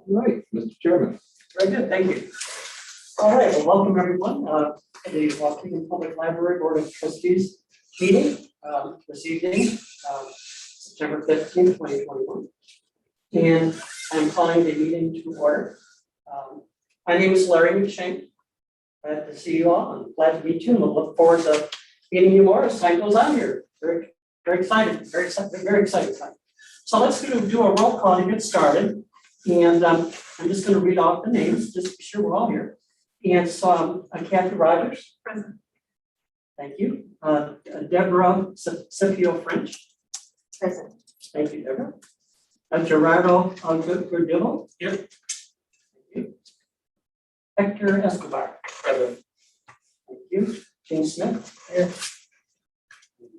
All right, Mr. Chairman. Very good, thank you. All right, well, welcome everyone to the Waukegan Public Library Board of Trustees meeting this evening, September 15th, 2021. And I'm calling the meeting to order. My name is Larry McShank. Glad to see you all. I'm glad to meet you and we'll look forward to meeting you more as time goes on here. Very excited, very excited time. So let's do a roll call to get started. And I'm just going to read off the names, just to be sure we're all here. And so Kathy Rogers. Present. Thank you. Deborah Scipio French. Present. Thank you, Deborah. Gerardo Gordillo. Here. Thank you. Hector Escobar. Present. Thank you. James Smith. Here.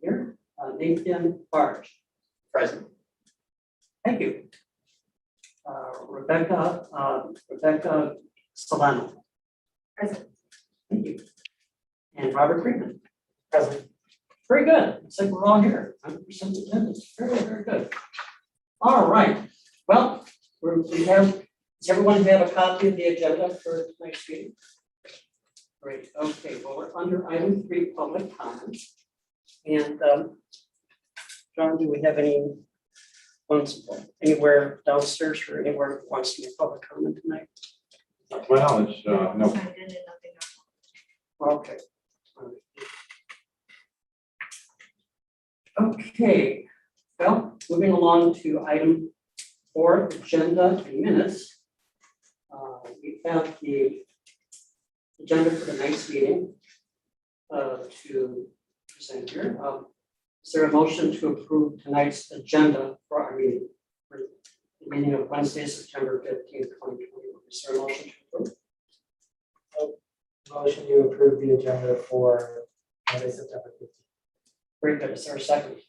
Here. Nathan Barge. Present. Thank you. Rebecca Solano. Present. Thank you. And Robert Freeman. Present. Very good. Looks like we're all here. 100% attendance. Very good. All right. Well, does everyone have a copy of the agenda for tonight's meeting? Great. Okay. Well, we're under item 3, public comments. And John, do we have any? Anywhere downstairs or anywhere who wants to make public comment tonight? To my knowledge, no. Okay. Okay. Well, moving along to item 4, agenda and minutes. We have the agenda for tonight's meeting to present here. Is there a motion to approve tonight's agenda for our meeting? For the meeting of Wednesday, September 15th, 2021. Is there a motion to approve? Motion to approve the agenda for Monday, September 15th. Very good. Is there a second?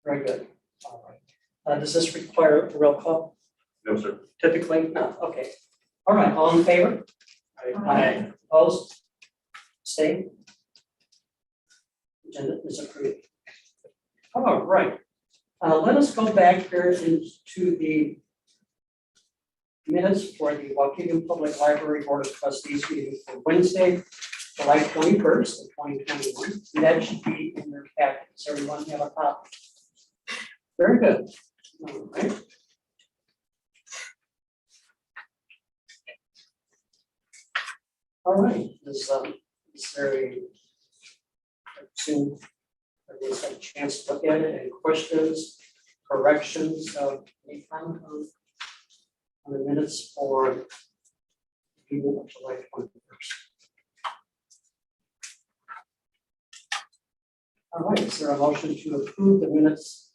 Very good. All right. Does this require a roll call? No, sir. Typically, no. Okay. All right. All in favor? Aye. Opposed? Stay. Agenda is approved. All right. Let us go back here into the minutes for the Waukegan Public Library Board of Trustees meeting for Wednesday, July 21st, 2021. And that should be in your packet. Does everyone have a copy? Very good. All right. All right. Is there a soon everyone's had a chance to look at it? Any questions, corrections, any comment on the minutes for the meeting of July 21st? All right, is there a motion to approve the minutes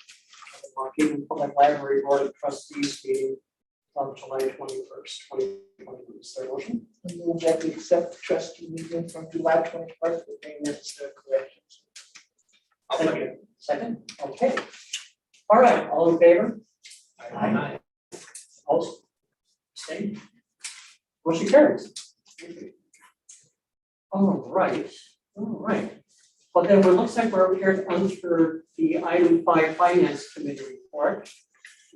of the Waukegan Public Library Board of Trustees meeting of July 21st, 2021? Is there a motion? I move that we accept the trustee meeting from July 21st with any necessary corrections. Thank you. Second? Okay. All right, all in favor? Aye. Opposed? Abstained? Motion carries. All right. Well, then it looks like we're here under the item 5 Finance Committee report.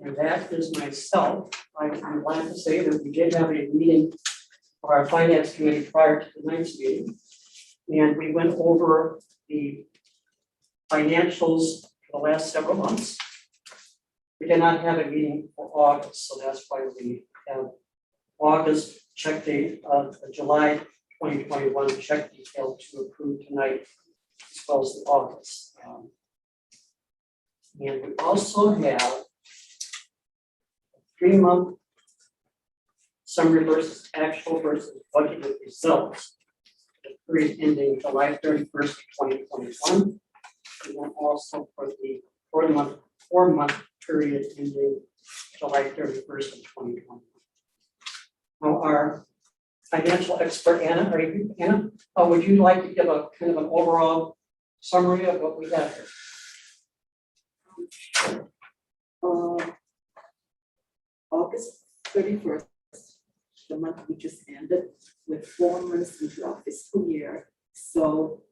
And that is myself. I'm glad to say that we did have a meeting for our Finance Committee prior to tonight's meeting. And we went over the financials for the last several months. We did not have a meeting for August, so that's why we have August check date of July 2021 check detail to approve tonight, as well as the August. And we also have a 3-month summary versus actual versus budgeted results. The period ending July 31st, 2021. And then also for the 4-month period ending July 31st of 2021. Now our financial expert, Anna, are you, Anna? Would you like to give a kind of an overall summary of what we have here? August 31st, the month we just ended, with 4 months into our fiscal year. So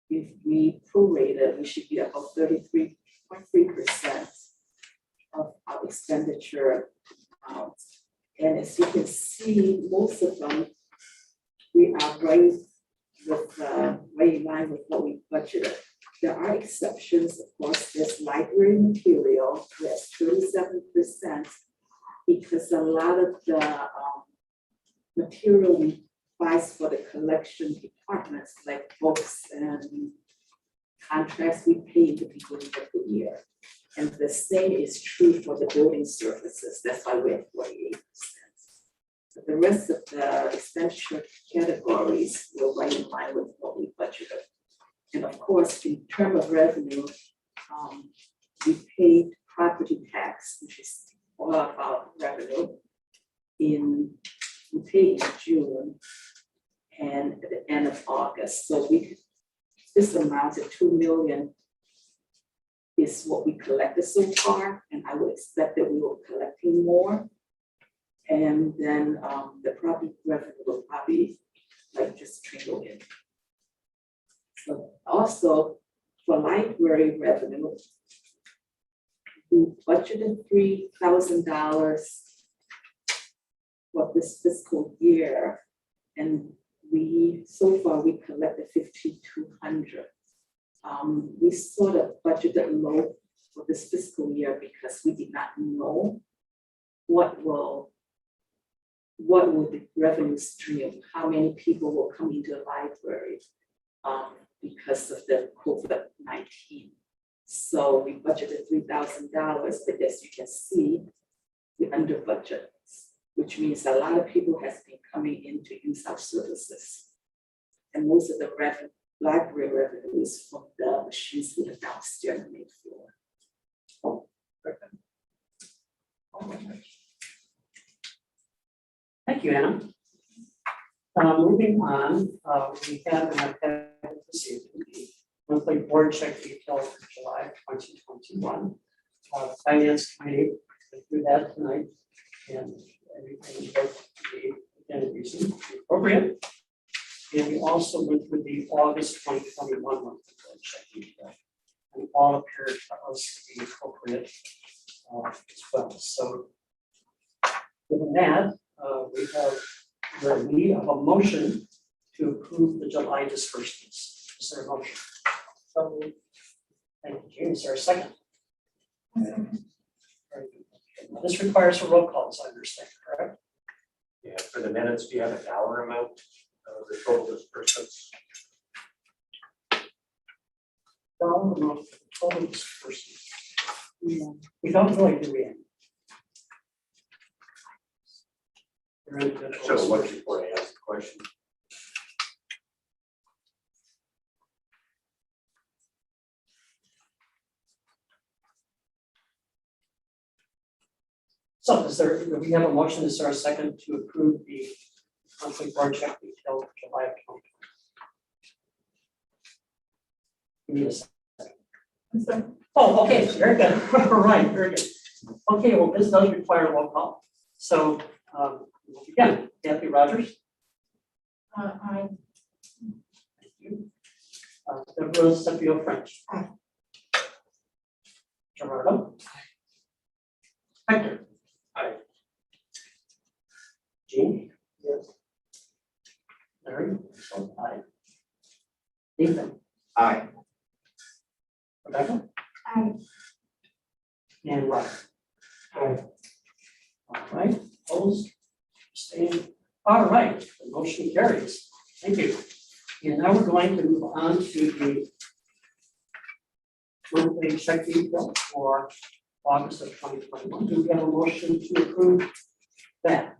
if we prorate it, we should be about 33.3% of our expenditure out. And as you can see, most of them, we are right in line with what we budgeted. There are exceptions, of course, there's library material, that's 37%, because a lot of the material we buy for the collection departments, like books and contracts, we pay in the beginning of the year. And the same is true for the building services, that's why we're at 48%. But the rest of the expenditure categories were right in line with what we budgeted. And of course, in terms of revenue, we paid property tax, which is all of our revenue, we paid in June and at the end of August. So this amount of 2 million is what we collected so far, and I would expect that we will be collecting more. And then the property revenue will probably like just trickle in. So also for library revenue, we budgeted $3,000 for this fiscal year, and so far we collected 5,200. We sort of budgeted low for this fiscal year because we did not know what will the revenue stream, how many people will come into the library because of the COVID-19. So we budgeted $3,000, but as you can see, we under budget, which means a lot of people has been coming in to use our services. And most of the library revenue is from the machines we have downstairs on the main floor. Oh, perfect. All right. Thank you, Anna. Moving on, we have an appendix this evening, the monthly board check detail for July 2021. Finance committee went through that tonight, and everything was within reason appropriate. And we also went through the August 2021 monthly board check detail, and all appeared to us to be appropriate as well. So, given that, we have a motion to approve the July disbursements. Is there a motion? So, thank you, Jane. Is there a second? Very good. This requires a roll call, as I understand, correct? Yeah, for the minutes, do you have a dollar amount of the total disbursements? Dollar amount for the total disbursements. We don't really do it. I should have looked before I asked the question. So do we have a motion, is there a second to approve the monthly board check detail for July of 2020? We need a second. Oh, okay, very good. All right, very good. Okay, well, this does require a roll call. So we'll begin. Kathy Rogers. Aye. Thank you. Deborah Stefio French. Aye. Gerardo. Hector. Aye. Jean. Yes. Larry. So aye. Nathan. Aye. Rebecca. Aye. And Rob. Aye. All right, opposed, abstained. All right, the motion carries. Thank you. And now we're going to move on to the monthly check detail for August of 2021. Do we have a motion to approve that?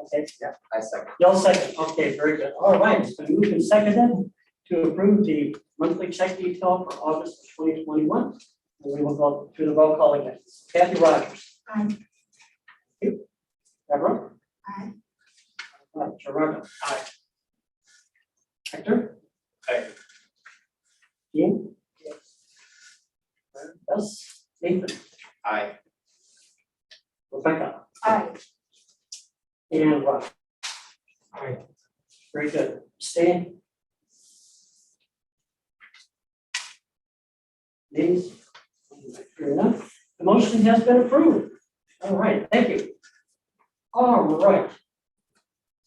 Okay, yeah. I second. You'll second. Okay, very good. All right, it's been moved and seconded to approve the monthly check detail for August of 2021. And we will go through the roll call again. Kathy Rogers. Aye. Deborah. Aye. Gerardo. Aye. Hector. Aye. Jean. Yes. Nathan. Aye. Rebecca. Aye. And Rob. Aye. Very good. Abstain. Nays? Hearing none. The motion has been approved. All right, thank you. All right.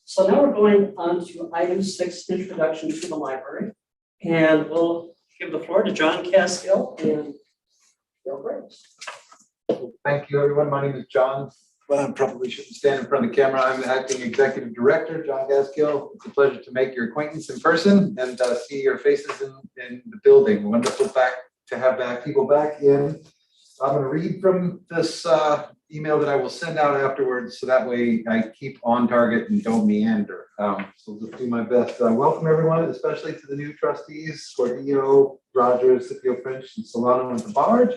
So now we're going on to item 6, introduction to the library. And we'll give the floor to John Caskill and Bill Graves. Thank you, everyone. My name is John. Well, I probably shouldn't stand in front of the camera. I'm the acting executive director, John Gaskill. It's a pleasure to make your acquaintance in person and see your faces in the building. Wonderful to have people back in. I'm going to read from this email that I will send out afterwards, so that way I keep on target and don't meander. So I'll just do my best. Welcome everyone, especially to the new trustees, Cordillo, Rogers, Scipio French, and Solano and Barge.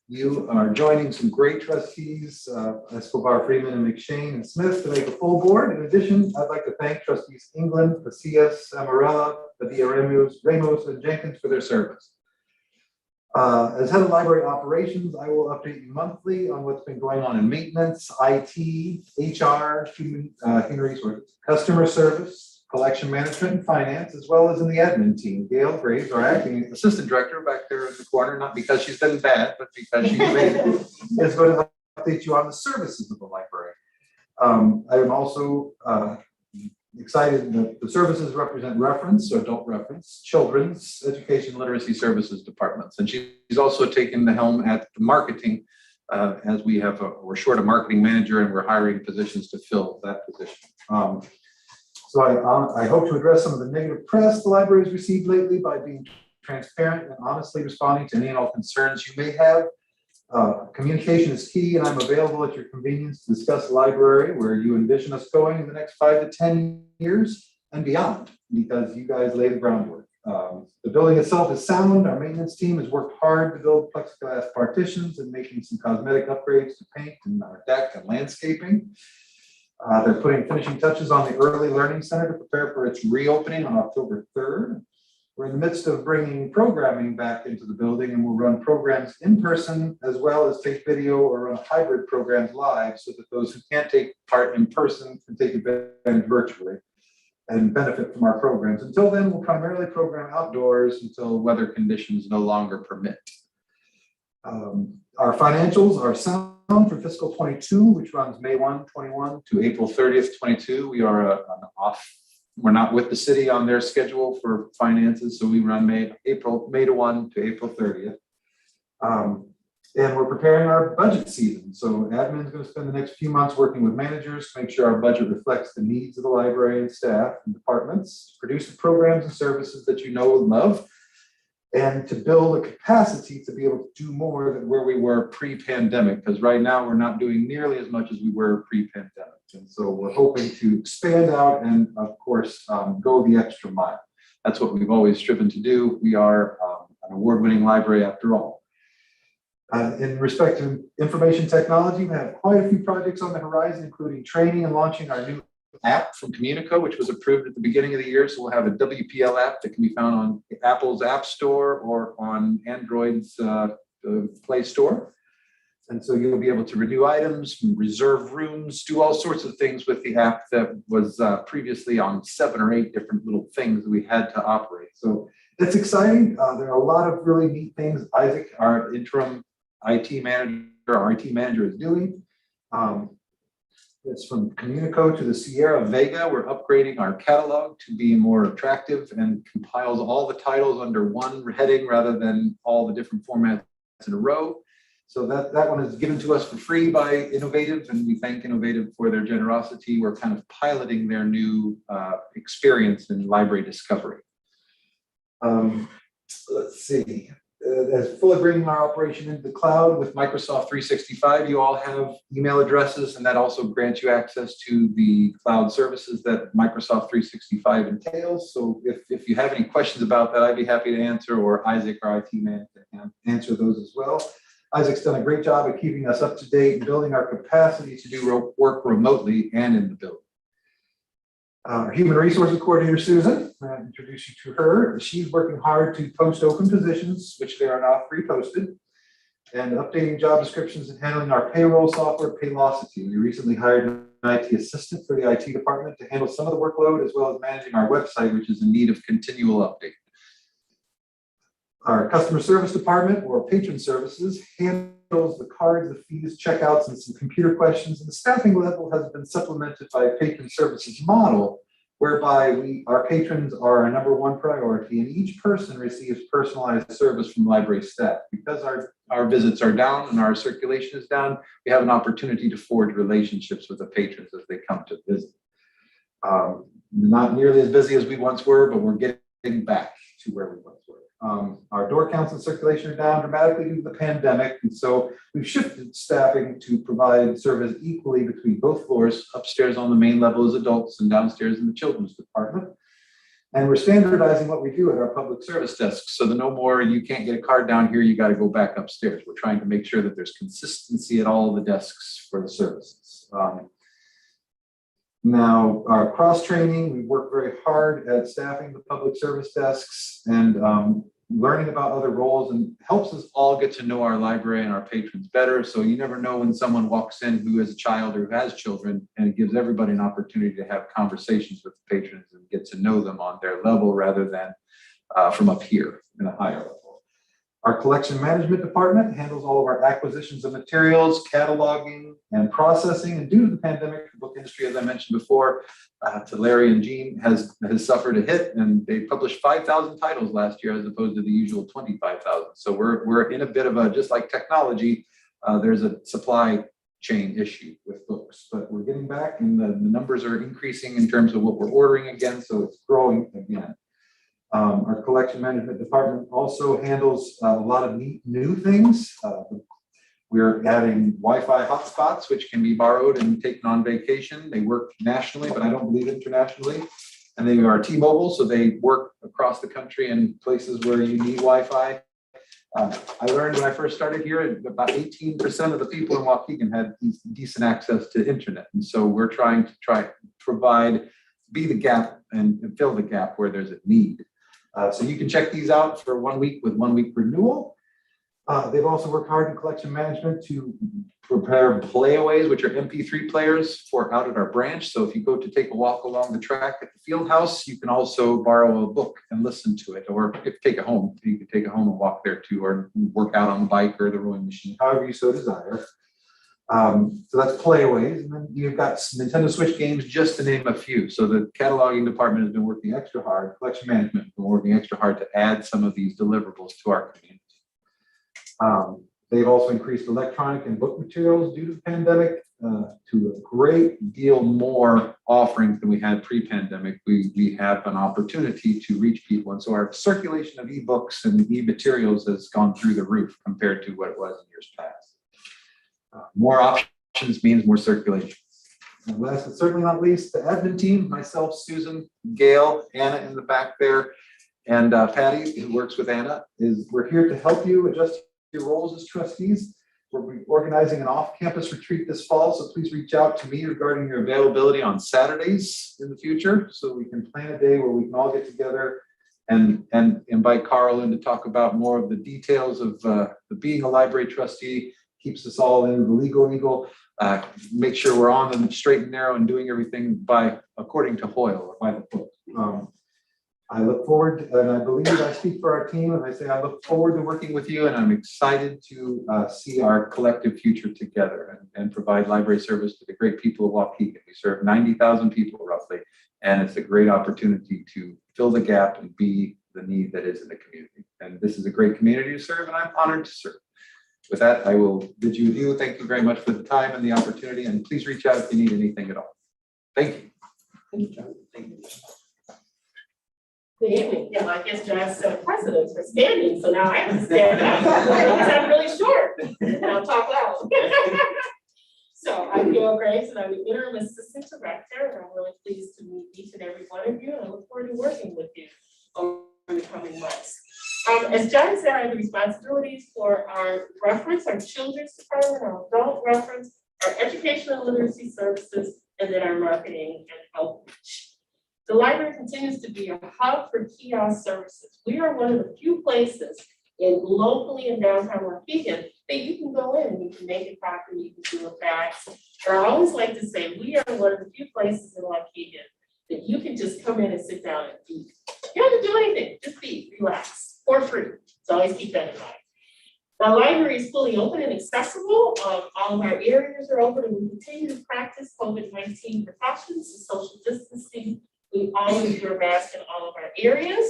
You are joining some great trustees, Escobar, Freeman, and McShane and Smith to make a full board. In addition, I'd like to thank trustees England, Pacias, Amarella, Padilla Ramos, and Jenkins for their service. As head of library operations, I will update you monthly on what's been going on in maintenance, IT, HR, human resources, customer service, collection management, and finance, as well as in the admin team. Gail Graves, our acting assistant director back there in the corner, not because she's been bad, but because she's amazing, is going to update you on the services of the library. I am also excited that the services represent reference or don't reference children's education literacy services departments. And she's also taken the helm at the marketing as we're short a marketing manager and we're hiring positions to fill that position. So I hope to address some of the negative press the library has received lately by being transparent and honestly responding to any and all concerns you may have. Communication is key, and I'm available at your convenience to discuss the library where you envision us going in the next 5 to 10 years and beyond, because you guys lay the groundwork. The building itself is sound. Our maintenance team has worked hard to build plexiglass partitions and making some cosmetic upgrades to paint and our deck and landscaping. They're putting finishing touches on the early learning center to prepare for its reopening on October 3rd. We're in the midst of bringing programming back into the building, and we'll run programs in person as well as take video or run hybrid programs live so that those who can't take part in person can take advantage virtually and benefit from our programs. Until then, we'll primarily program outdoors until weather conditions no longer permit. Our financials are sound for fiscal 22, which runs May 1, 21 to April 30th, 22. We are we're not with the city on their schedule for finances, so we run May 1 to April 30th. And we're preparing our budget season. So admin is going to spend the next few months working with managers to make sure our budget reflects the needs of the library and staff and departments, to produce the programs and services that you know and love, and to build a capacity to be able to do more than where we were pre-pandemic, because right now we're not doing nearly as much as we were pre-pandemic. And so we're hoping to expand out and, of course, go the extra mile. That's what we've always striven to do. We are an award-winning library after all. In respect to information technology, we have quite a few projects on the horizon, including training and launching our new app from Communico, which was approved at the beginning of the year. So we'll have a WPL app that can be found on Apple's App Store or on Android's Play Store. And so you'll be able to renew items, reserve rooms, do all sorts of things with the app that was previously on 7 or 8 different little things that we had to operate. So it's exciting. There are a lot of really neat things Isaac, our interim IT manager is doing. It's from Communico to the Sierra Vega. We're upgrading our catalog to be more attractive and compiles all the titles under one heading rather than all the different formats in a row. So that one is given to us for free by Innovative, and we thank Innovative for their generosity. We're kind of piloting their new experience in library discovery. Let's see. As fully bringing our operation into the cloud with Microsoft 365, you all have email addresses, and that also grants you access to the cloud services that Microsoft 365 entails. So if you have any questions about that, I'd be happy to answer, or Isaac, our IT manager, can answer those as well. Isaac's done a great job of keeping us up to date and building our capacity to do work remotely and in the building. Our human resources coordinator, Susan, I'll introduce you to her. She's working hard to post open positions, which they are now pre-posted, and updating job descriptions and handling our payroll software, Paylocity. We recently hired an IT assistant for the IT department to handle some of the workload, as well as managing our website, which is in need of continual update. Our customer service department, or patron services, handles the cards, the fees, checkouts, and some computer questions. And the staffing level has been supplemented by a patron services model, whereby our patrons are our number one priority, and each person receives personalized service from library staff. Because our visits are down and our circulation is down, we have an opportunity to forge relationships with the patrons as they come to visit. Not nearly as busy as we once were, but we're getting back to where we once were. Our door counts and circulation are down dramatically due to the pandemic, and so we've shifted staffing to provide service equally between both floors. Upstairs on the main level is adults and downstairs in the children's department. And we're standardizing what we do at our public service desks, so that no more you can't get a card down here, you got to go back upstairs. We're trying to make sure that there's consistency at all of the desks for the services. Now, our cross-training, we work very hard at staffing the public service desks and learning about other roles, and helps us all get to know our library and our patrons better. So you never know when someone walks in who is a child or who has children, and it gives everybody an opportunity to have conversations with the patrons and get to know them on their level rather than from up here in a higher level. Our collection management department handles all of our acquisitions of materials, cataloging, and processing. And due to the pandemic, the book industry, as I mentioned before, to Larry and Jean, has suffered a hit, and they published 5,000 titles last year as opposed to the usual 25,000. So we're in a bit of a, just like technology, there's a supply chain issue with books, but we're getting back, and the numbers are increasing in terms of what we're ordering again, so it's growing again. Our collection management department also handles a lot of neat new things. We're adding Wi-Fi hotspots, which can be borrowed and taken on vacation. They work nationally, but I don't believe internationally. And they are T-Mobile, so they work across the country in places where you need Wi-Fi. I learned when I first started here, about 18% of the people in Waukegan had decent access to internet. And so we're trying to provide, be the gap and fill the gap where there's a need. So you can check these out for 1 week with 1 week renewal. They've also worked hard in collection management to prepare playaways, which are MP3 players for out at our branch. So if you go to take a walk along the track at the field house, you can also borrow a book and listen to it, or if you take it home, you can take it home and walk there too, or work out on the bike or the rowing machine, however you so desire. So that's playaways, and then you've got Nintendo Switch games, just to name a few. So the cataloging department has been working extra hard, collection management has been working extra hard to add some of these deliverables to our community. They've also increased electronic and book materials due to the pandemic to a great deal more offerings than we had pre-pandemic. We have an opportunity to reach people, and so our circulation of ebooks and e-materials has gone through the roof compared to what it was in years past. More options means more circulation. And last but certainly not least, the admin team, myself, Susan, Gail, Anna in the back there, and Patty, who works with Anna, we're here to help you adjust your roles as trustees. We're organizing an off-campus retreat this fall, so please reach out to me regarding your availability on Saturdays in the future, so we can plan a day where we can all get together and invite Carl in to talk about more of the details of being a library trustee. Keeps us all in the legal, make sure we're on the straight and narrow and doing everything according to Hoyle or by the book. I look forward, and I believe I speak for our team, and I say I look forward to working with you, and I'm excited to see our collective future together and provide library service to the great people of Waukegan. We serve 90,000 people roughly, and it's a great opportunity to fill the gap and be the need that is in the community. And this is a great community to serve, and I'm honored to serve. With that, I will bid you adieu. Thank you very much for the time and the opportunity, and please reach out if you need anything at all. Thank you. Thank you, John. Thank you. Good evening. Yeah, I guess John set precedence for standing, so now I have to stand up because I'm really short and I'll talk loud. So I'm Gail Graves, and I'm the interim assistant director, and I'm really pleased to meet each and every one of you, and I look forward to working with you over the coming months. As John said, I have the responsibilities for our reference, our children's department, our adult reference, our educational and literacy services, and then our marketing and outreach. The library continues to be a hub for kiosk services. We are one of the few places locally in downtown Waukegan that you can go in and you can make a copy, you can do a fax. Or I always like to say, we are one of the few places in Waukegan that you can just come in and sit down and eat. You don't have to do anything, just eat, relax, for free. So always keep that in mind. The library is fully open and accessible. All of our areas are open and we continue to practice COVID-19 precautions and social distancing. We always wear masks in all of our areas.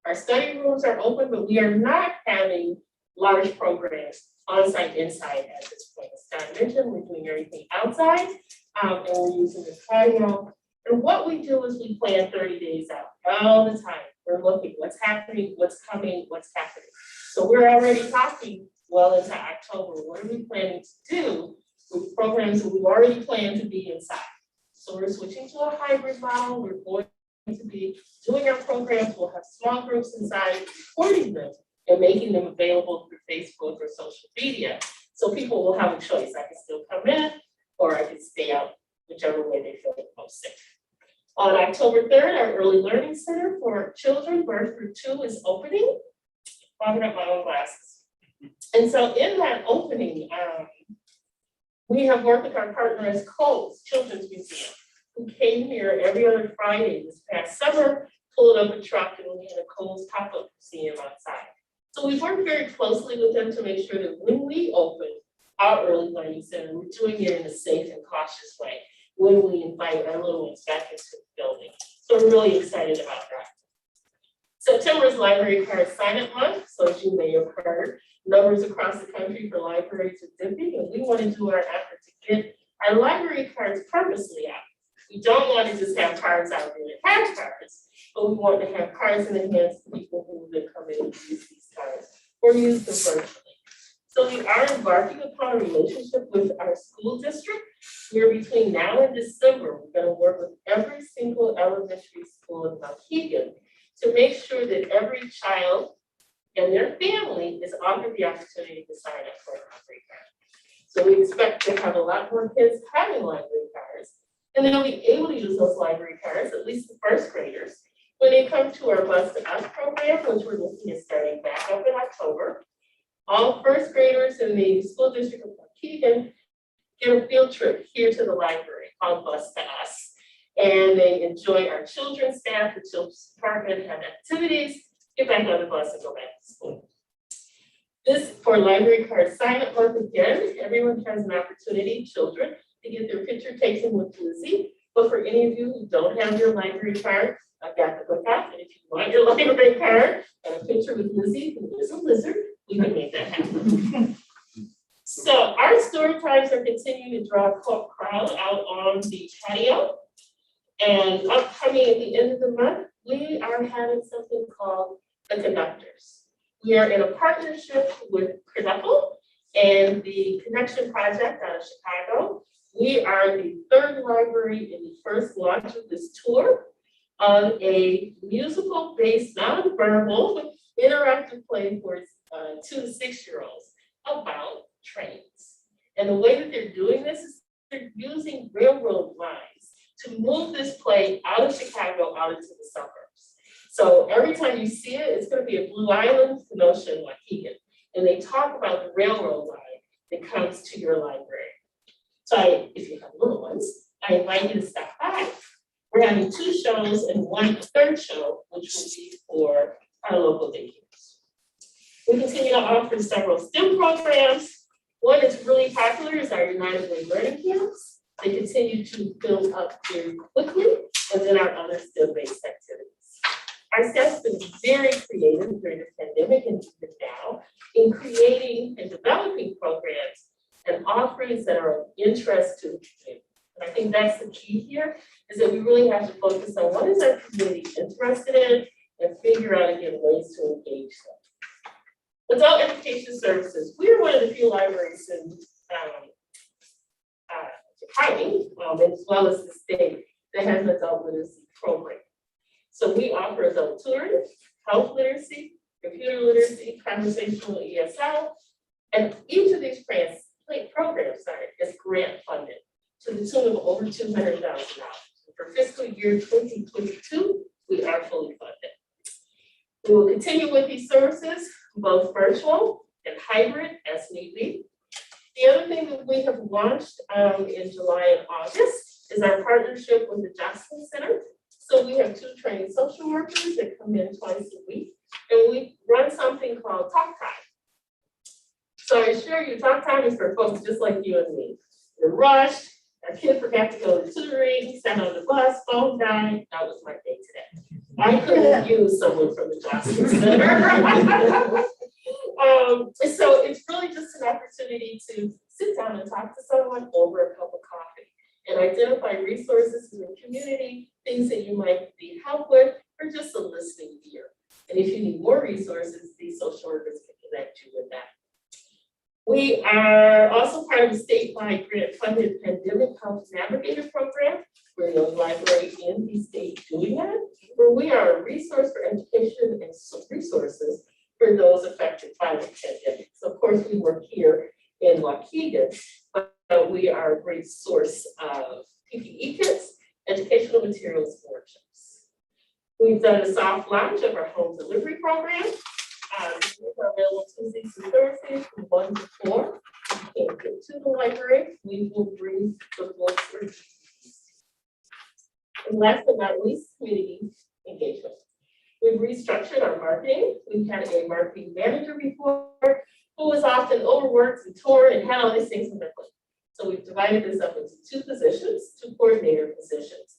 Our study rooms are open, but we are not having large programs on-site, inside at this point. As John mentioned, we're doing everything outside, and we're using the patio. And what we do is we plan 30 days out all the time. We're looking what's happening, what's coming, what's happening. So we're already talking well into October. What are we planning to do with programs that we've already planned to be inside? So we're switching to a hybrid model. We're going to be doing our programs. We'll have small groups inside, recording them and making them available through Facebook or social media. So people will have a choice. I can still come in or I can stay out, whichever way they feel the most safe. On October 3rd, our Early Learning Center for children birth through 2 is opening. Fogging up my own glasses. And so in that opening, we have worked with our partner as Cole's Children's Museum, who came here every other Friday this past summer, pulled up a truck, and we had a Cole's pop-up museum outside. So we've worked very closely with them to make sure that when we open our Early Learning Center, we're doing it in a safe and cautious way when we invite our little ones back into the building. So we're really excited about that. September is Library Card Sign-Up Month, so as you may have heard, numbers across the country for libraries are dipping, and we want to do our effort to get our library cards purposely out. We don't want to just have cards out there that have cards, but we want to have cards in the hands of people who will come in and use these cards or use them virtually. So we are embarking upon a relationship with our school district, where between now and December, we're going to work with every single elementary school in Waukegan to make sure that every child and their family is offered the opportunity to sign up for a library card. So we expect to have a lot more kids having library cards, and they'll be able to use those library cards, at least the first graders, when they come to our Bus to Us program, which we're looking at starting back up in October. All first graders in the school district of Waukegan get a field trip here to the library called Bus to Us. And they enjoy our children's staff, the children's department, have activities, get back on the bus and go back to school. This for library card sign-up month again, everyone has an opportunity, children, to get their picture taken with Lizzie. But for any of you who don't have your library card, I've got the book out. And if you want your library card and a picture with Lizzie, who is a lizard, we can make that happen. So our story times are continuing to draw a crowd out on the patio. And upcoming at the end of the month, we are having something called the Conductors. We are in a partnership with Credential and the Connection Project out of Chicago. We are the 3rd library in the first launch of this tour of a musical-based, non-verbal, interactive play for 2 to 6-year-olds about trains. And the way that they're doing this is they're using railroad lines to move this play out of Chicago, out into the suburbs. So every time you see it, it's going to be a Blue Island, Kenosha, and Waukegan. And they talk about the railroad line that comes to your library. So if you have little ones, I invite you to stop by. We're having 2 shows and one third show, which will be for our local daycares. We continue to offer several STEM programs. One that's really popular is our United Way Learning Camps. They continue to build up very quickly, and then our other STEM-based activities. Our staff's been very creative during the pandemic and even now in creating and developing programs and offerings that are of interest to the community. And I think that's the key here, is that we really have to focus on what is our community interested in and figure out again ways to engage them. Adult Education Services, we are one of the few libraries in county, as well as the state, that has an adult literacy program. So we offer adult tutoring, health literacy, computer literacy, conversational ESL, and each of these programs is grant funded to the tune of over $200,000. For fiscal year 2022, we are fully funded. We will continue with these services, both virtual and hybrid as need be. The other thing that we have launched in July and August is our partnership with the Johnson Center. So we have 2 trained social workers that come in twice a week And we run something called Talk Time. So I assure you, Talk Time is for folks just like you and me. We're rushed, our kid forgot to go to tutoring, sat on the bus, phone died, that was my day today. I couldn't use someone from the Justice Center. So it's really just an opportunity to sit down and talk to someone over a cup of coffee and identify resources in the community, things that you might need help with, or just a listening ear. And if you need more resources, these social workers can connect you with that. We are also part of the statewide grant-funded Pandemic Health Navigator Program. We're the only library in the state doing that, where we are a resource for education and some resources for those affected by the pandemic. So of course, we work here in Waukegan, but we are a great source of PPE kits, educational materials, and workshops. We've done a soft launch of our home delivery program. These are available Tuesdays and Thursdays from 1 to 4. If you can't get to the library, we will bring the books for you. And last but not least, community engagement. We've restructured our marketing. We've had a marketing manager before who was often overworked and torn and had all these things on their plate. So we've divided this up into 2 positions, 2 coordinator positions.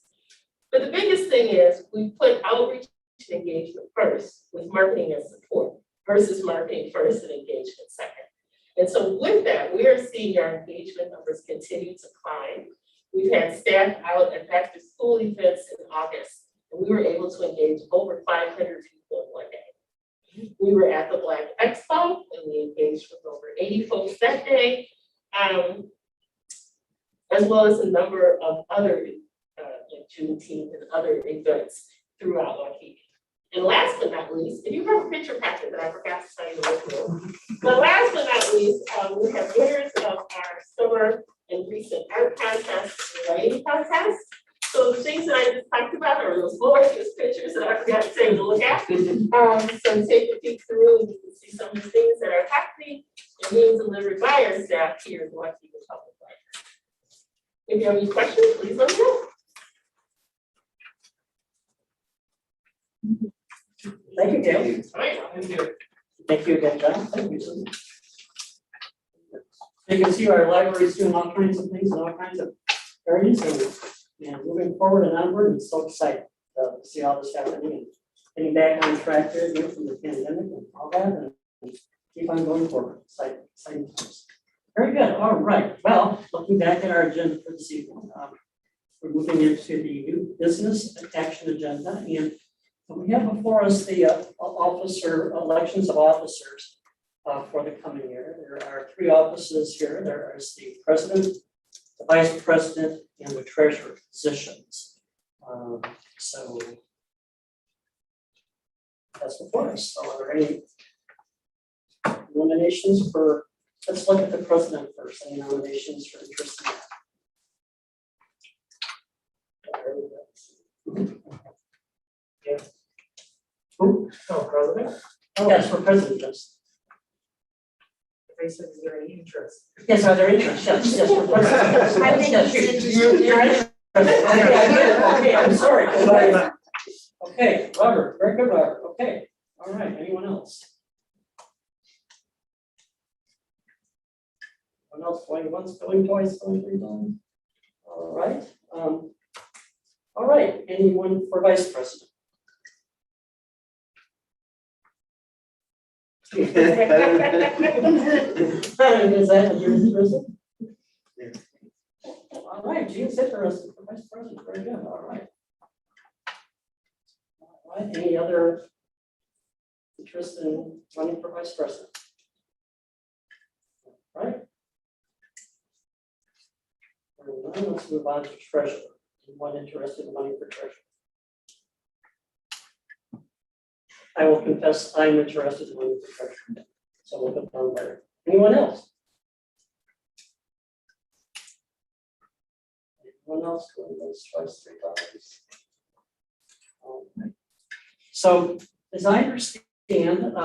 But the biggest thing is we put outreach and engagement first with marketing as support versus marketing first and engagement second. And so with that, we are seeing our engagement numbers continue to climb. We've had staff out at back to school events in August, and we were able to engage over 500 people in one day. We were at the Black Expo, and we engaged with over 80 folks that day, as well as a number of other like Juneteenth and other events throughout Waukegan. And last but not least, and you have a picture packet that I forgot to tell you about. But last but not least, we have winners of our summer and recent art contest and writing contest. So the things that I just talked about are those gorgeous pictures that I forgot to take a look at. So take a peek through and you can see some of the things that are happening and being delivered by our staff here in the Waukegan Public Library. If you have any questions, please let me know. Thank you, Gail. All right, I'm here. Thank you again, John. Thank you. So you can see our library is doing all kinds of things in all kinds of areas and moving forward and onward, and so excited to see all this happening and getting back on track here from the pandemic and all that, and keep on going forward. Exciting times. Very good. All right. Well, looking back at our agenda for this evening, we're moving into the new business action agenda, and we have before us the elections of officers for the coming year. There are 3 offices here. There is the president, the vice president, and the treasurer positions. So that's before us. So are there any nominations for, let's look at the president first. Any nominations for interest in that? Yeah. Who? Oh, President? Yes, for president, yes. They said, is there any interest? Yes, are there interests? Yes, for president. I think Yes, it's you're interested. Okay, I'm sorry. Okay, Robert, very good, Robert. Okay, all right, anyone else? Anyone else going once, going twice, going 3 times? All right. All right, anyone for vice president? Is that your person? All right, Gene's interested for vice president. Very good. All right. All right. Any other interest in running for vice president? All right. Let's move on to treasurer. Anyone interested in running for treasurer? I will confess I'm interested in running for treasurer. So we'll put down there. Anyone else? Anyone else going once, twice, 3 times? So as I understand,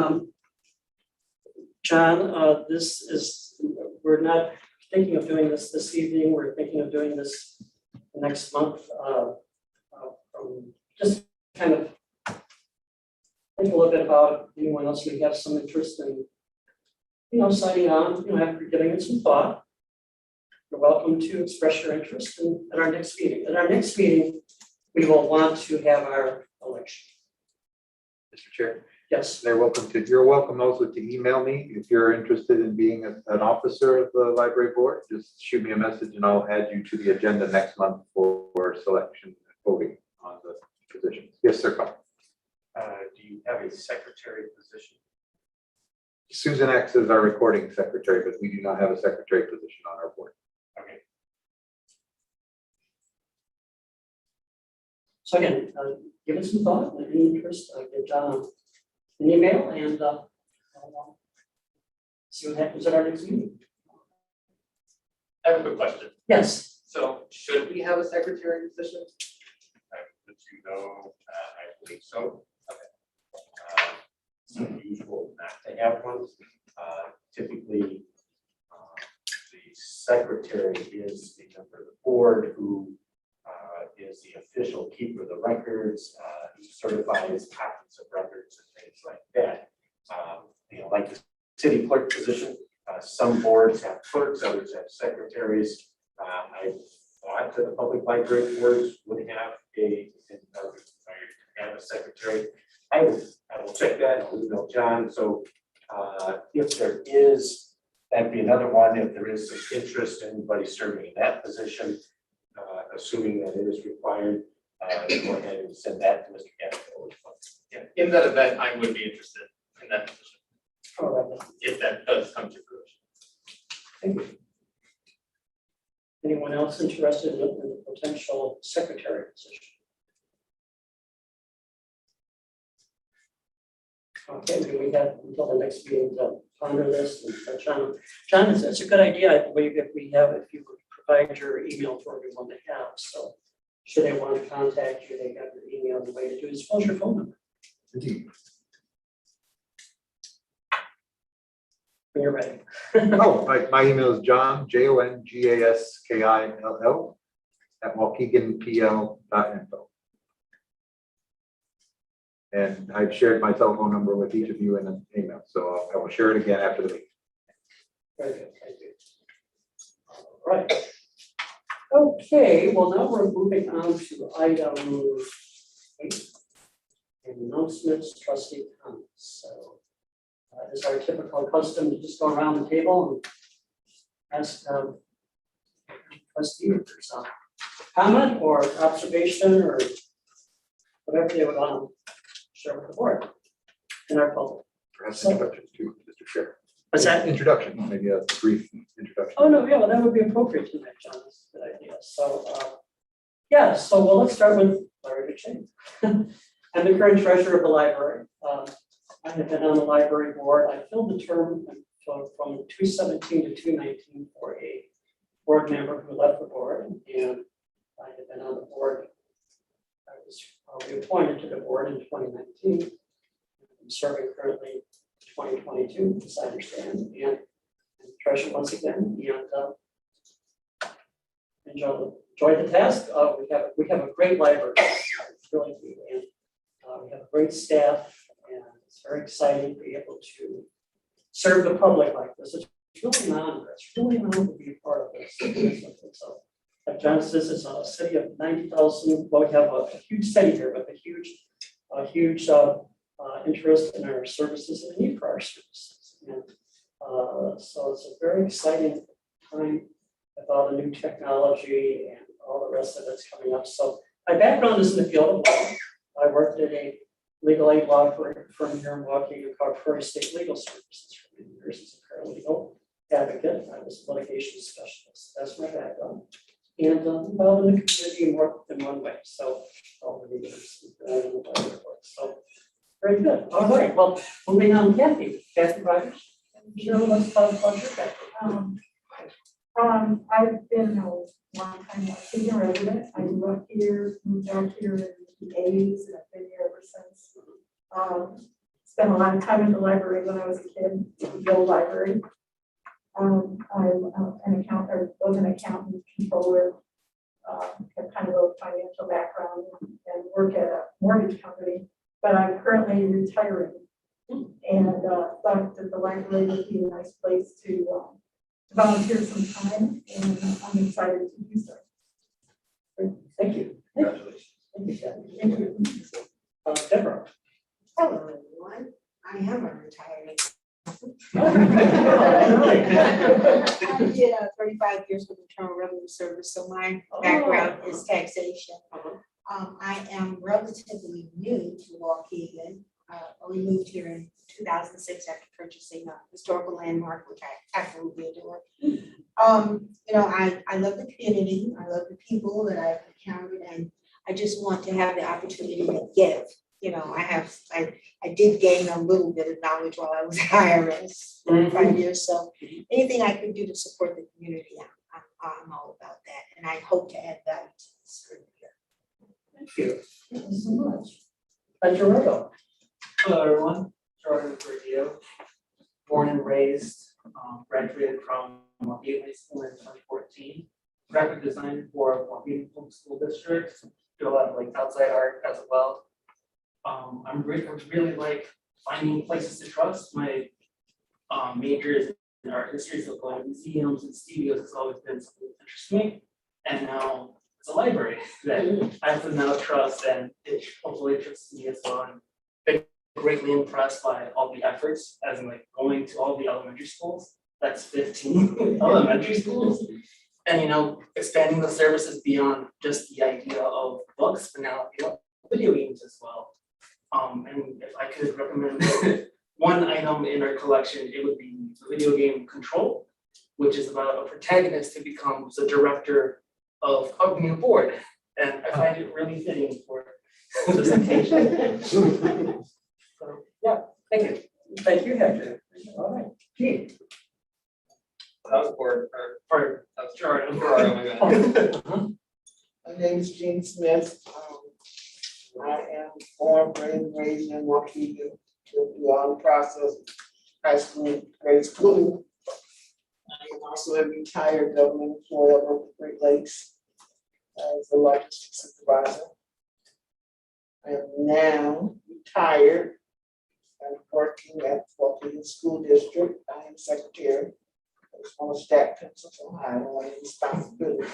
John, this is, we're not thinking of doing this evening. We're thinking of doing this next month. Just kind of think a little bit about anyone else who have some interest in, signing on, after giving it some thought. You're welcome to express your interest at our next meeting. At our next meeting, we will want to have our election. Mr. Chair, Yes, you're welcome also to email me if you're interested in being an officer of the library board. Just shoot me a message and I'll add you to the agenda next month for selection and voting on the positions. Yes, sir. Carl. Do you have a secretary position? Susan X is our recording secretary, but we do not have a secretary position on our board. Okay. so again, give it some thought, and any interest, give John an email and see what happens at our next meeting. I have a quick question. Yes, So should we have a secretary position? I would let you know, I believe so. It's unusual not to have one. Typically, the secretary is a member of the board who is the official keeper of the records, who certifies copies of records and things like that. Like the city clerk position, some boards have clerks, others have secretaries. I thought that the public library boards would have a secretary. I will check that, I'll email John, so if there is, that'd be another one, if there is some interest in anybody serving in that position, assuming that it is required, go ahead and send that to Mr. Campbell. Yeah, in that event, I would be interested in that position, all right, if that does come to fruition. thank you. Anyone else interested in the potential secretary position? Okay, then we have until the next meeting to ponder this and touch on. John, it's a good idea, I believe, if you would provide your email for everyone to have, so should they want to contact you, they have your email. The way to do is suppose your phone number Indeed. when you're ready. Oh, my email is John, JONGASKILL @waukeganpl.info. And I've shared my telephone number with each of you in an email, so I will share it again after the meeting. Very good, thank you. All right. Okay, well, now we're moving on to item 8. Announcements, trustee comments. So it's our typical custom to just go around the table and ask trustee if there's a comment or observation or whatever they would want to share with the board and our public. Perhaps introduction to Mr. Chair. What's that? Introduction, maybe a brief introduction. Oh, no, yeah, well, that would be appropriate tonight, John. That's a good idea. So, well, let's start with Larry McShane. I'm the current treasurer of the library. I have been on the library board. I filled the term from 2017 to 2019 for a board member who left the board, and I have been on the board. I was reappointed to the board in 2019. I'm serving currently 2022, as I understand, and treasurer once again, and enjoy the task. We have a great library, really, and we have a great staff, and it's very exciting to be able to serve the public like this. It's really an honor. It's really an honor to be a part of this. So, like John says, it's a city of 90,000. Well, we have a huge city here, but a huge interest in our services and need for our services. And so it's a very exciting time with all the new technology and all the rest of it's coming up. So my background is in the field of law. I worked at a legal aid law firm here in Waukegan called Prairie State Legal Services for many years as a paralegal advocate. I was a litigation specialist. That's my background. And involved in the community in more than one way. So all the leaders so very good. All right. Well, moving on, Kathy Rogers. Sure, let's talk about your background. I've been a long-time Waukegan resident. I grew up here, moved out here in the 80s, and I've been here ever since. Spent a lot of time in the library when I was a kid, the old library. I'm an accountant, was an accountant, controller, have kind of a financial background, and work at a mortgage company but I'm currently retiring. And thought that the library would be a nice place to volunteer some time, and I'm excited to do so. Thank you. Congratulations. Thank you, Shannon. Thank you. Deborah. Hello, everyone. I am a retired. I did 35 years with Internal Revenue Service, so my background is taxation. I am relatively new to Waukegan. We moved here in 2006 after purchasing a historical landmark, which I absolutely adore. I love the community. I love the people that I've encountered, and I just want to have the opportunity to give. I did gain a little bit of knowledge while I was at IRS for 5 years. So anything I could do to support the community, I'm all about that. And I hope to add value to this group here. Thank you. Thank you so much. Gerardo. Hello, everyone. Jordan Gurdio, born and raised, graduated from Waukegan High School in 2014. Graphic design for Waukegan Public School District. Do a lot of outside art as well. I'm really like finding places to trust. My major is in art history, so going to museums and studios has always been something that interests me. And now it's a library that I have to now trust, and it hopefully trusts me as well. And been greatly impressed by all the efforts, as in going to all the elementary schools. That's 15 elementary schools. And expanding the services beyond just the idea of books, but now video games as well. And if I could recommend one item in our collection, it would be the video game Control, which is about a protagonist who becomes the director of a new board. And I find it really fitting for this occasion. So, yeah, thank you. Thank you, Hector. All right. Keith. That was board, or that's Jordan. Oh my God. My name is Jean Smith. I am born, raised in Waukegan, through the process, high school, grade school. I am also a retired government employee of the Great Lakes as a logistics supervisor. I am now retired and working at Waukegan School District. I am secretary. I just want to stack pencils on high, I don't want any responsibility.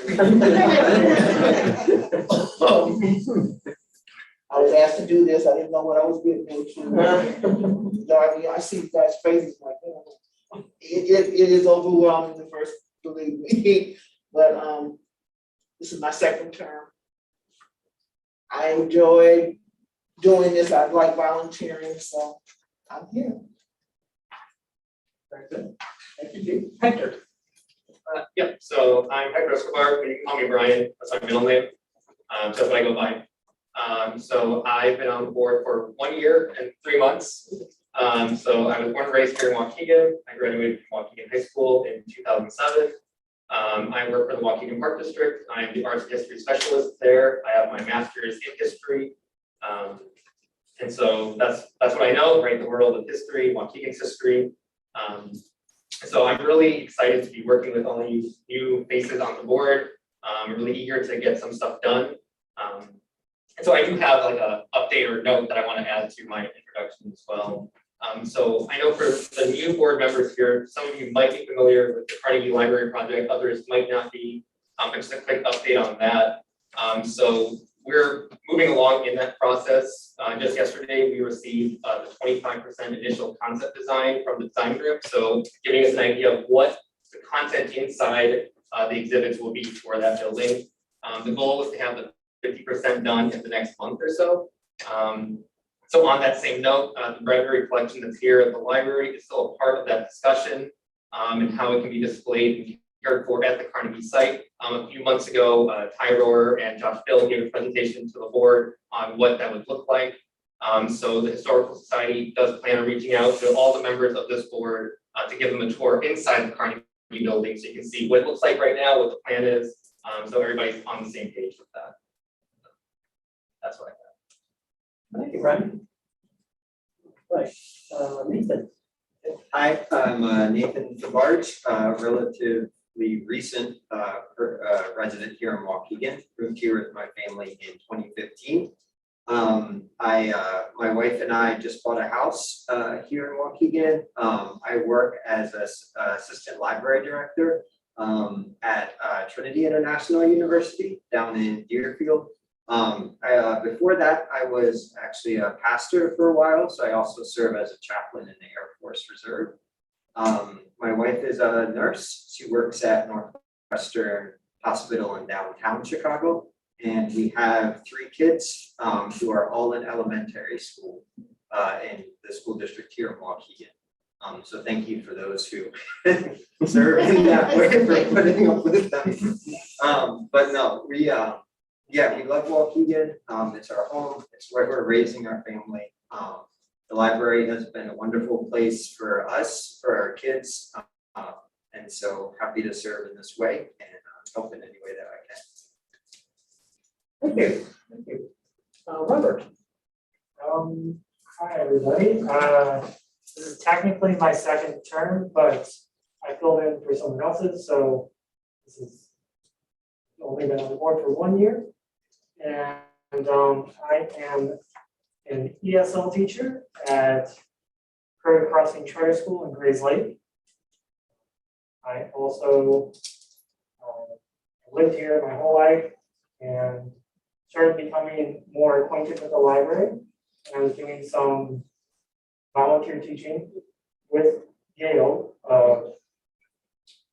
I was asked to do this, I didn't know what I was getting into. I see you guys' faces like, it is overwhelming the first, believe me, but this is my second term. I enjoy doing this, I like volunteering, so I'm here. Very good. Thank you, Keith. Hector. Yep, so I'm Hector Escobar, but you can call me Brian, that's my middle name. That's what I go by. So I've been on the board for 1 year and 3 months. So I was born and raised here in Waukegan. I graduated from Waukegan High School in 2007. I work for the Waukegan Park District. I am the arts and history specialist there. I have my master's in history. And so that's what I know, right? The world of history, Waukegan's history. So I'm really excited to be working with all you new faces on the board. I'm really eager to get some stuff done. And so I do have a update or note that I want to add to my introduction as well. So I know for the new board members here, some of you might be familiar with the Carnegie Library Project, others might not be. Just a quick update on that. So we're moving along in that process. Just yesterday, we received the 25% initial concept design from the design group. So giving us an idea of what the content inside the exhibits will be for that building. The goal is to have the 50% done in the next month or so. So on that same note, the Bradbury collection that's here at the library is still a part of that discussion and how it can be displayed and cared for at the Carnegie site. A few months ago, Ty Rohrer and Josh Bill gave a presentation to the board on what that would look like. So the Historical Society does plan on reaching out to all the members of this board to give them a tour inside the Carnegie building so you can see what it looks like right now, what the plan is. So everybody's on the same page with that. That's what I got. Thank you, Brian. Right, Nathan. Hi, I'm Nathan Savarge, relatively recent resident here in Waukegan. Moved here with my family in 2015. My wife and I just bought a house here in Waukegan. I work as an assistant library director at Trinity International University down in Deerfield. Before that, I was actually a pastor for a while, so I also serve as a chaplain in the Air Force Reserve. My wife is a nurse. She works at Northwestern Hospital in downtown Chicago. And we have 3 kids who are all in elementary school in the school district here in Waukegan. So thank you for those who serve in that way for putting up with them. But no, we love Waukegan. It's our home. It's where we're raising our family. The library has been a wonderful place for us, for our kids. And so happy to serve in this way and help in any way that I can. Thank you, thank you. Robert. Hi, everybody. This is technically my second term, but I filled in for someone else's, so this is only been on the board for 1 year. And I am an ESL teacher at Prairie Crossing Charter School in Grays Lake. I also lived here my whole life and started becoming more acquainted with the library. And I was doing some volunteer teaching with Yale.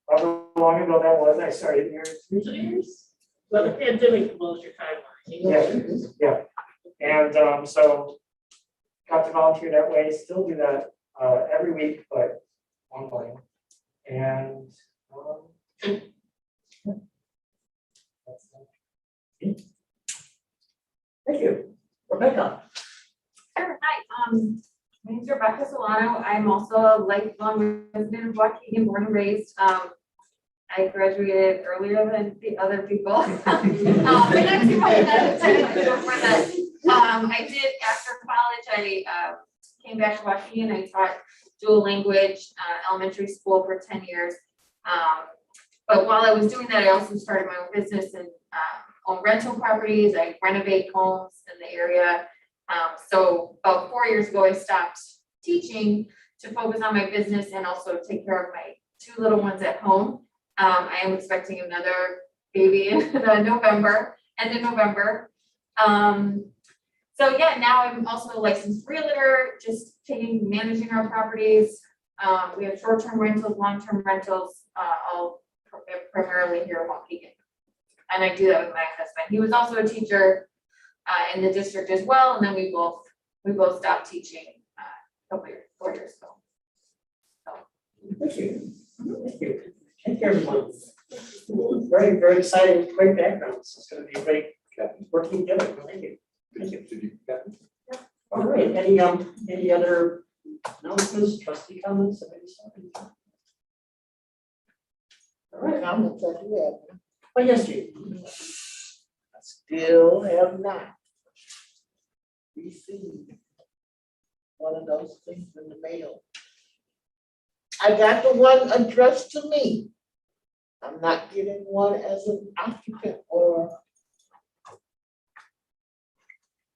However long ago that was, I started here 2 years? Well, the pandemic blows your timeline. Yeah. And so got to volunteer that way, still do that every week, but online. And that's it. Thank you. Rebecca. Sure, hi, my name's Rebecca Solano. I'm also a lifelong resident of Waukegan, born and raised. I graduated earlier than the other people. But not too much before that. I did, after college, I came back to Waukegan. I taught dual language elementary school for 10 years. But while I was doing that, I also started my own business and own rental properties. I renovate homes in the area. So about 4 years ago, I stopped teaching to focus on my business and also take care of my 2 little ones at home. I am expecting another baby in November, end of November. So yeah, now I'm also a licensed realtor, just managing our properties. We have short-term rentals, long-term rentals, all primarily here in Waukegan. And I do that with my husband. He was also a teacher in the district as well, and then we both stopped teaching a couple years, 4 years ago. So. Thank you. Thank you. Thank you, everyone. Very, very exciting, great backgrounds. It's going to be a great working together. Thank you. Thank you. All right. Any other announcements, trustee comments? All right. Comments that you have. Oh, yes, Jay. I still have not received one of those things in the mail. I got the one addressed to me. I'm not getting one as an occupant or.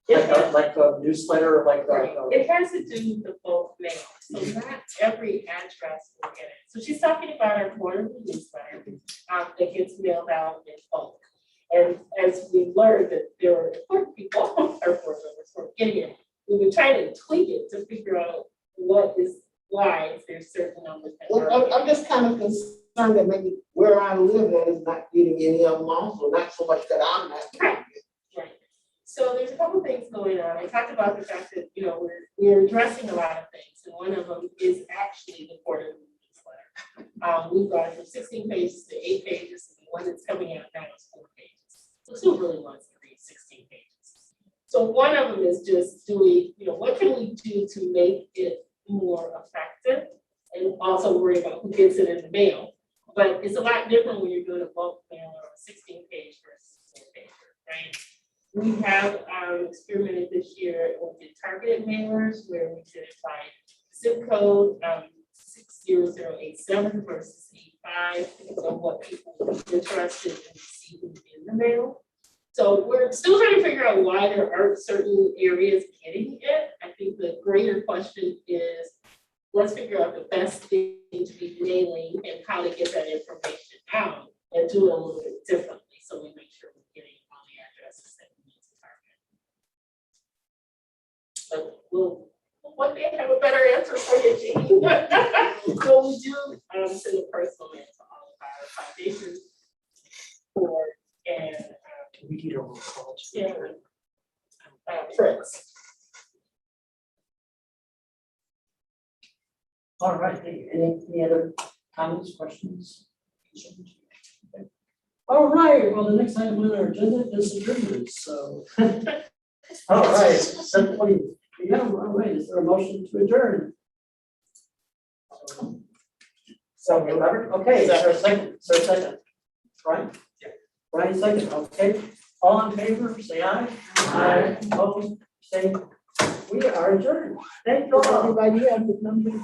Like a newsletter, like It has to do with the bulk mail, so not every address will get it. So she's talking about our quarterly newsletter that gets mailed out in bulk. And as we learned that there were important people, our board members were getting it, we were trying to tweak it to figure out what is why there's certain numbers. I'm just kind of concerned that maybe where I live at is not getting any of them also, not so much that I'm not getting it. Right. So there's a couple things going on. I talked about the fact that, we're addressing a lot of things, and one of them is actually the quarterly newsletter. We've gone from 16 pages to 8 pages, and the one that's coming out now is 4 pages. So who really wants to read 16 pages? So one of them is just what can we do to make it more effective, and also worry about who gets it in the mail. But it's a lot different when you're doing a bulk mail or a 16-page versus 4-page, right? We have experimented this year with the targeted mailers where we identified zip code 60087 versus 85 of what people would be interested in receiving in the mail. So we're still trying to figure out why there aren't certain areas getting it. I think the greater question is, let's figure out the best thing to be mailing and how to get that information out and do it a little bit differently, so we make sure we're getting all the addresses that we need to target. But we'll one day have a better answer for you, Jean. So we do send a personal mail to all of our foundations for and We need a roll call. yeah, Fritz. All right, thank you. Any other comments, questions? All right, well, the next item on our agenda is adjournment, so. All right, 7:20 p.m. All right, is there a motion to adjourn? So, Robert, okay, is there a second? Is there a second? Brian? Yeah. Brian, second, okay. All in favor, say aye. Aye. Opposed, say. We are adjourned. Thank you all. Everybody have the number to